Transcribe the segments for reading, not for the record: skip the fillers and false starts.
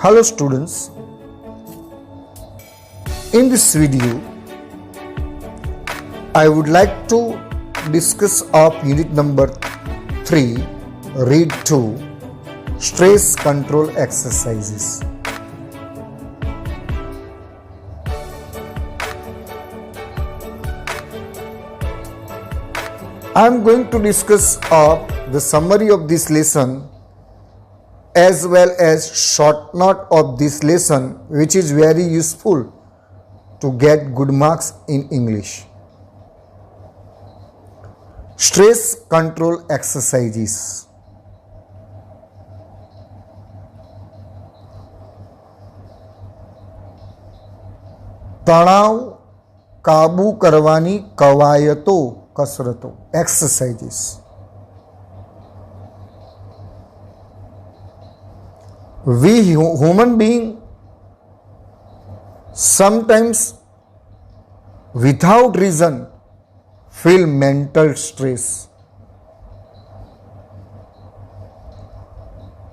Hello students, in this video I would like to discuss of unit number 3, read 2, stress control exercises. I am going to discuss of the summary of this lesson as well as short note of this lesson, which is very useful to get good marks in English. Stress control exercises. તણાવ કાબુ કરવાની કવાયતો કસરતો exercises. We human being sometimes without reason feel mental stress.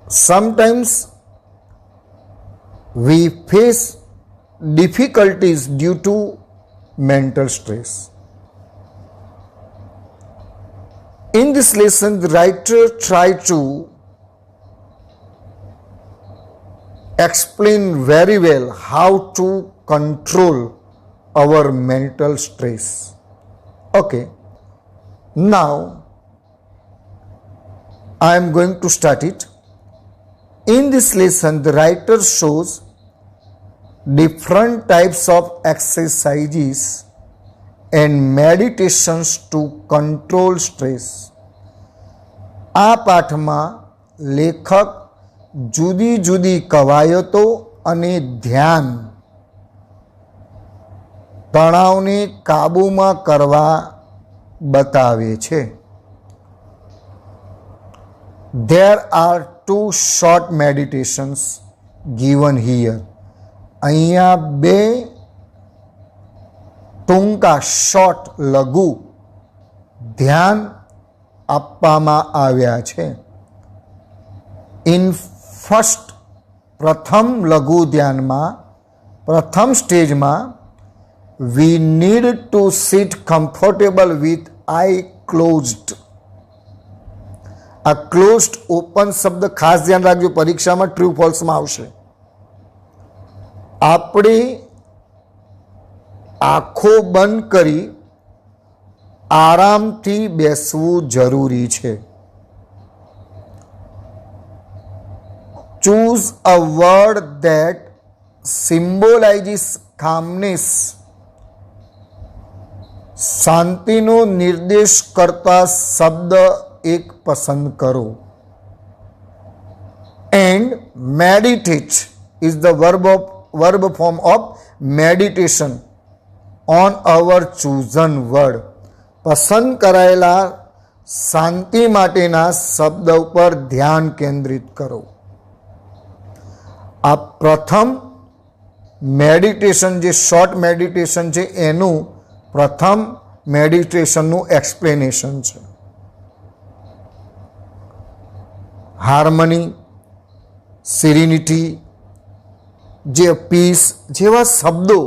Sometimes we face difficulties due to mental stress. In this lesson, the writer tried to explain very well how to control our mental stress. Okay, now I am going to start it. In this lesson, the writer shows different types of exercises and meditations to control stress. આ પાઠમાં લેખક જુદી જુદી કવાયતો અને ધ્યાન તણાવને કાબૂમાં કરવા બતાવે છે. There are two short meditations given here. અહીંયા બે ટૂંકા શોર્ટ લઘુ ધ્યાન આપવામાં આવ્યા છે. ઇન ફર્સ્ટ પ્રથમ લઘુ ધ્યાનમાં પ્રથમ સ્ટેજમાં we need to sit comfortable with eye closed. આ ક્લોઝડ ઓપન શબ્દ ખાસ ધ્યાન રાખજો, પરીક્ષામાં ટ્રુ ફોલ્સમાં આવશે. આપણે આંખો બંધ કરી આરામથી બેસવું જરૂરી છે. Choose a word that symbolizes calmness. શાંતિનો નિર્દેશ કરતા શબ્દ એક પસંદ કરો. And meditate is the verb form of meditation on our chosen word. પસંદ કરાયેલા શાંતિ માટેના શબ્દ ઉપર ધ્યાન કેન્દ્રિત કરો. આ પ્રથમ મેડિટેશન જે શોર્ટ મેડિટેશન છે એનું પ્રથમ મેડિટેશનનું એક્સપ્લેનેશન છે. હાર્મની, સિરિનિટી, જે પીસ જેવા શબ્દો,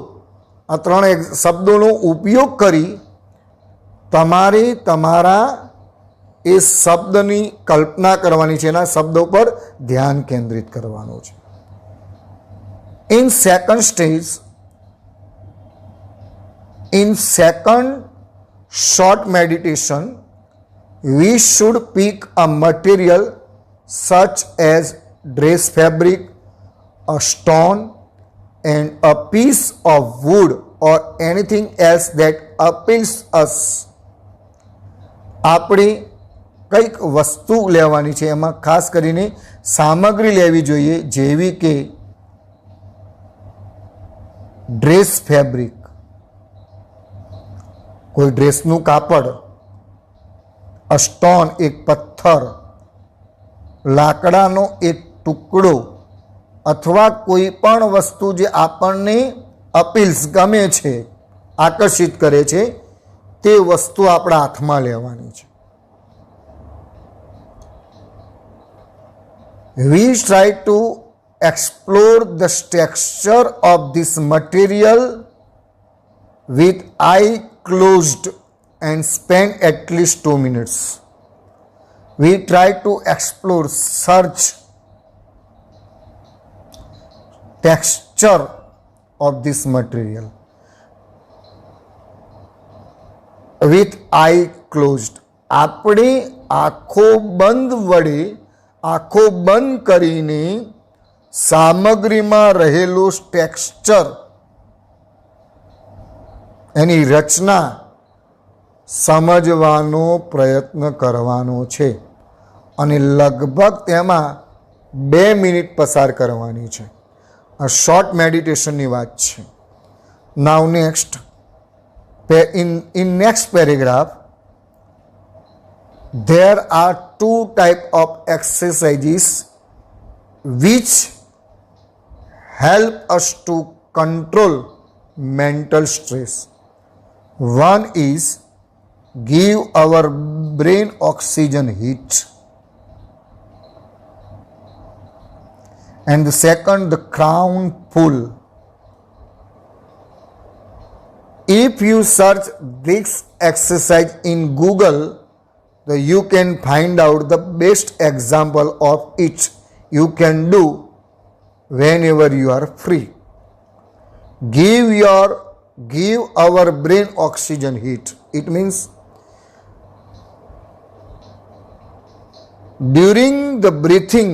આ ત્રણ શબ્દોનો ઉપયોગ કરી તમારે તમારા એ શબ્દની કલ્પના કરવાની છે, એના શબ્દો પર ધ્યાન કેન્દ્રિત કરવાનું છે. In second stage, in second short meditation, we should pick a material such as dress fabric, a stone, and a piece of wood or anything else that appeals us. આપણે કંઈક વસ્તુ લેવાની છે, એમાં ખાસ કરીને સામગ્રી લેવી જોઈએ જેવી કે ડ્રેસ ફેબ્રિક, કોઈ ડ્રેસનું કાપડ, સ્ટોન એક પથ્થર, લાકડાનો એક ટુકડો અથવા કોઈ પણ વસ્તુ જે આપણને અપીલ્સ ગમે છે, આકર્ષિત કરે છે, તે વસ્તુ આપણા હાથમાં લેવાની છે. we try to explore the texture of this material with eye closed and spend at least 2 minutes. We try to explore, search texture of this material with eye closed. આપણે આંખો બંધ કરીને સામગ્રીમાં રહેલું ટેક્સચર, એની રચના સમજવાનો પ્રયત્ન કરવાનો છે અને લગભગ તેમાં 2 મિનિટ પસાર કરવાની છે. આ શોર્ટ મેડિટેશનની વાત છે. નાઉ next, in next paragraph, there are 2 types of exercises which help us to control mental stress. One is give our brain oxygen heat, and the second, the crown pull. If you search this exercise in Google, you can find out the best example of it. You can do whenever you are free. Give our brain oxygen heat. It means during the breathing,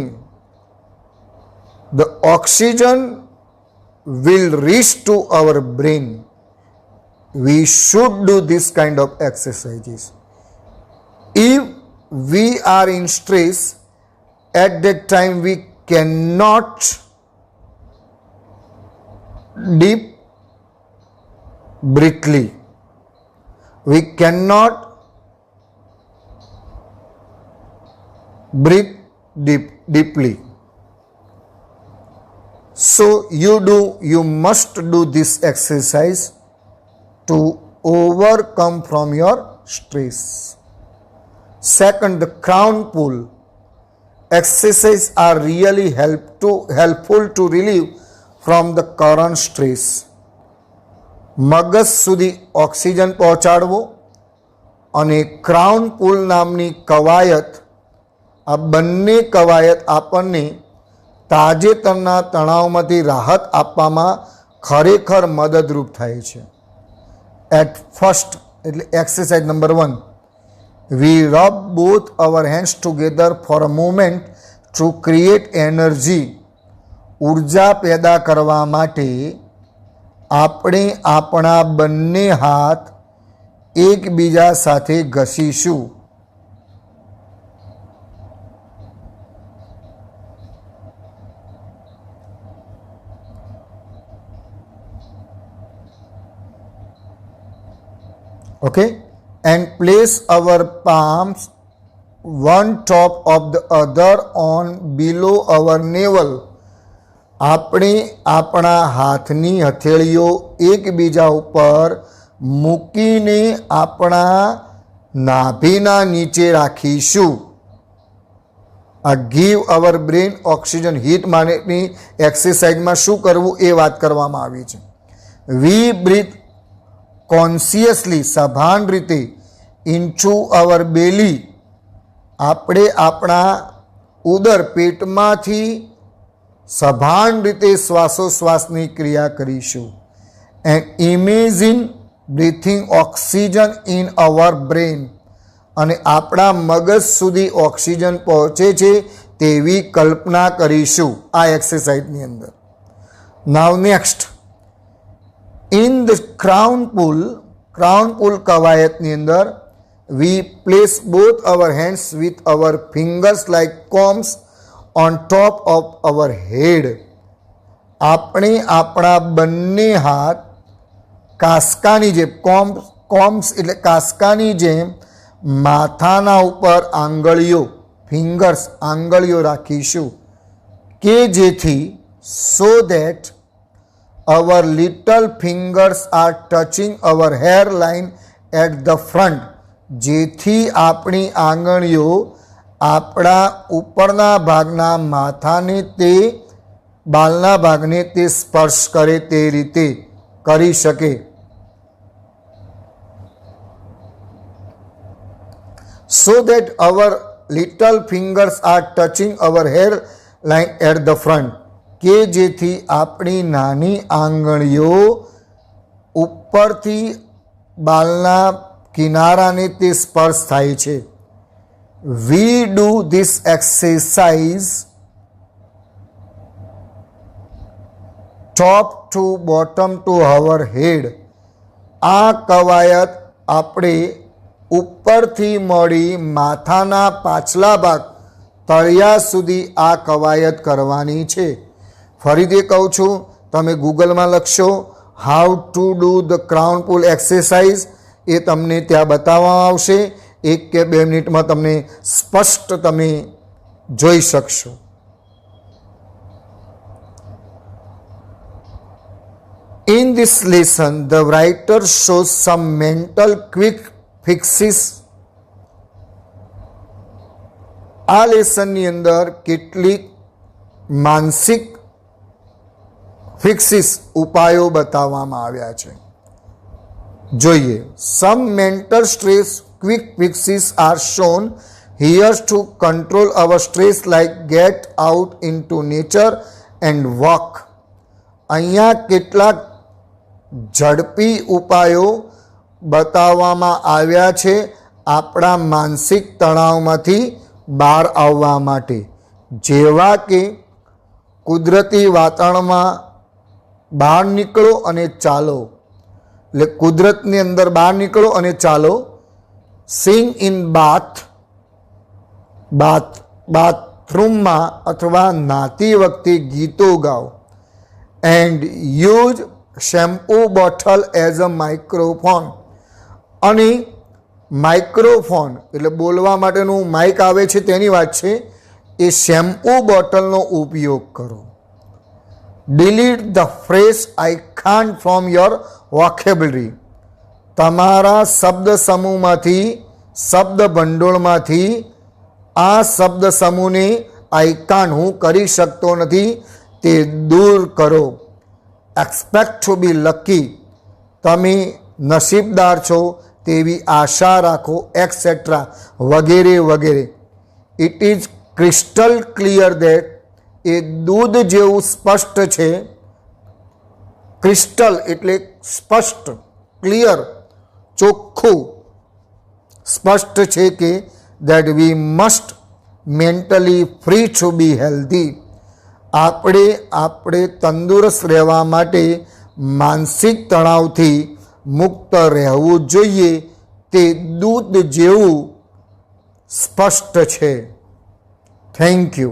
the oxygen will reach to our brain. We should do this kind of exercises. If we are in stress, at that time we cannot deep breathly. We cannot breathe deeply. So you must do this exercise to overcome from your stress. Second, the crown pull. Exercises are really helpful to relieve from the current stress. મગજ સુધી oxygen પહોંચાડવો અને crown પુલ નામની કવાયત, આ બંને કવાયત આપણને તાજેતરના તણાવમાંથી રાહત આપવામાં ખરેખર મદદરૂપ થાય છે. એટ ફર્સ્ટ, એટલે exercise number 1, we rub both our hands together for a moment to create energy. ઉર્જા પેદા કરવા માટે આપણે આપણા બંને હાથ એકબીજા સાથે ઘસીશું. Okay, and place our palms one top of the other on below our navel. આપણે આપણા હાથની હથેળીઓ એકબીજા ઉપર મૂકીને આપણા નાભીના નીચે રાખીશું. આ ગીવ અવર બ્રેન ઓક્સિજન હીટ માટેની એક્સરસાઇઝમાં શું કરવું એ વાત કરવામાં આવી છે. વી બ્રીથ કોન્શિયસલી, સભાન રીતે, ઇન્ટુ અવર બેલી. આપણે આપણા ઉદર, પેટમાંથી સભાન રીતે શ્વાસોશ્વાસની ક્રિયા કરીશું. And imagine breathing oxygen in our brain. અને આપણા મગજ સુધી ઓક્સિજન પહોંચે છે તેવી કલ્પના કરીશું આ એક્સરસાઇઝની અંદર. Now next, in the crown pull કવાયતની અંદર we place both our hands with our fingers like combs on top of our head. આપણે આપણા બંને હાથ કાસકાની જેમ, કોમ્સ એટલે કાસકાની જેમ માથાના ઉપર ફિંગર્સ આંગળીઓ રાખીશું કે જેથી so that our little fingers are touching our hairline at the front. જેથી આપણી આંગળીઓ આપણા ઉપરના ભાગના માથાને તે બાલના ભાગને તે સ્પર્શ કરે તે રીતે કરી શકે. So that our little fingers are touching our hair line at the front. કે જેથી આપણી નાની આંગળીઓ ઉપરથી બાલના કિનારાને તે સ્પર્શ થાય છે. We do this exercise top to bottom to our head. આ કવાયત આપણે ઉપરથી મળી માથાના પાછલા ભાગ તળિયા સુધી આ કવાયત કરવાની છે. ફરીથી કહું છું, તમે ગૂગલમાં લખશો how to do the crown pull exercise, એ તમને ત્યાં બતાવવામાં આવશે. 1 કે 2 મિનિટમાં તમને સ્પષ્ટ તમે જોઈ શકશો. In this lesson, the writer shows some mental quick fixes. આ લેસનની અંદર કેટલીક માનસિક ફિક્સિસ ઉપાયો બતાવવામાં આવ્યા છે. જોઈએ. Some mental stress quick fixes are shown here to control our stress, like get out into nature and walk. અહીંયા કેટલાક ઝડપી ઉપાયો બતાવવામાં આવ્યા છે આપણા માનસિક તણાવમાંથી બહાર આવવા માટે, જેવા કે કુદરતી વાતાવરણમાં બહાર નીકળો અને ચાલો, એટલે કુદરતની અંદર બહાર નીકળો અને ચાલો. સિંગ ઇન બાથરૂમમાં અથવા નાતી વખતે ગીતો ગાઓ. And use shampoo bottle as a microphone. અને માઇક્રોફોન એટલે બોલવા માટેનું માઇક આવે છે તેની વાત છે, એ શેમ્પૂ બોટલનો ઉપયોગ કરો. Delete the phrase I can't from your vocabulary. તમારા શબ્દ સમૂહમાંથી, શબ્દ ભંડોળમાંથી આ શબ્દ સમૂહને આઈ કાન્ટ હું કરી શકતો નથી તે દૂર કરો. Expect to be lucky. તમે નસીબદાર છો તેવી આશા રાખો, એક્સેટ્રા વગેરે વગેરે. It is crystal clear that. એ દૂધ જેવું સ્પષ્ટ છે. ક્રિસ્ટલ એટલે સ્પષ્ટ, ક્લિયર ચોખ્ખું, સ્પષ્ટ છે કે that we must mentally free to be healthy. આપણે તંદુરસ્ત રહેવા માટે માનસિક તણાવથી મુક્ત રહેવું જોઈએ. તે દૂધ જેવું સ્પષ્ટ છે. Thank you.